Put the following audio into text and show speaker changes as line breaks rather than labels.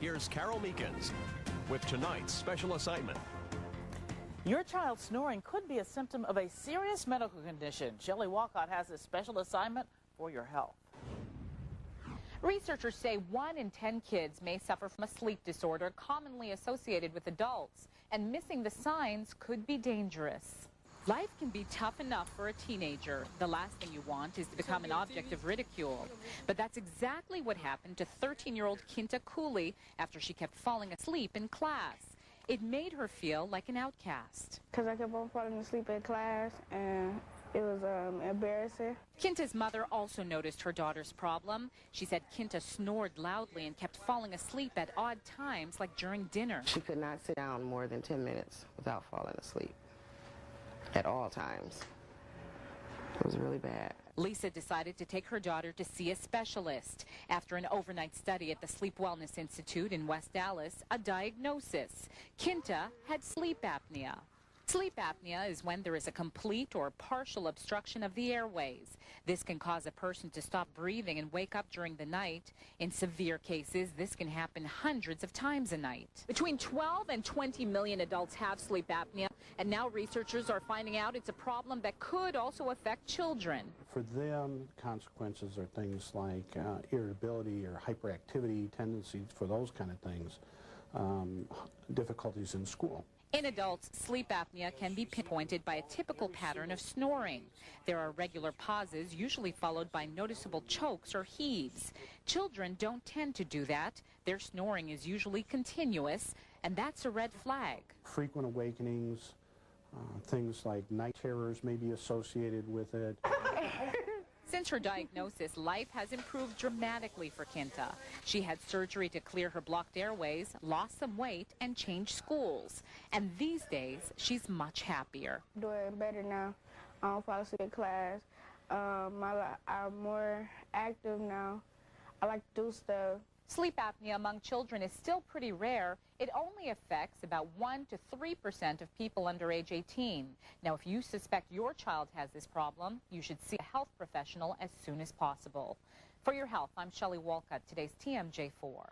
Here's Carol Meekins with tonight's special assignment.
Your child's snoring could be a symptom of a serious medical condition. Shelley Walcott has a special assignment for your health.
Researchers say 1 in 10 kids may suffer from a sleep disorder commonly associated with adults, and missing the signs could be dangerous. Life can be tough enough for a teenager. The last thing you want is to become an object of ridicule. But that's exactly what happened to 13-year-old Kinta after she kept falling asleep in class. It made her feel like an outcast.
Because I kept on falling asleep in class, and it was embarrassing.
Kinta's mother also noticed her daughter's problem. She said Kinta snored loudly and kept falling asleep at odd times, like during dinner.
She could not sit down more than 10 minutes without falling asleep at all times. It was really bad.
Lisa decided to take her daughter to see a specialist. After an overnight study at the Sleep Wellness Institute in West Dallas, a diagnosis. Kinta had sleep apnea. Sleep apnea is when there is a complete or partial obstruction of the airways. This can cause a person to stop breathing and wake up during the night. In severe cases, this can happen hundreds of times a night. Between 12 and 20 million adults have sleep apnea, and now researchers are finding out it's a problem that could also affect children.
For them, consequences are things like irritability or hyperactivity tendencies for those kind of things, difficulties in school.
In adults, sleep apnea can be pinpointed by a typical pattern of snoring. There are regular pauses, usually followed by noticeable chokes or heaves. Children don't tend to do that. Their snoring is usually continuous, and that's a red flag.
Frequent awakenings, things like night terrors may be associated with it.
Since her diagnosis, life has improved dramatically for Kinta. She had surgery to clear her blocked airways, lost some weight, and changed schools. And these days, she's much happier.
Doing better now. I don't fall asleep in class. I'm more active now. I like to do stuff.
Sleep apnea among children is still pretty rare. It only affects about 1 to 3% of people under age 18. Now, if you suspect your child has this problem, you should see a health professional as soon as possible. For your health, I'm Shelley Walcott, today's TMJ4.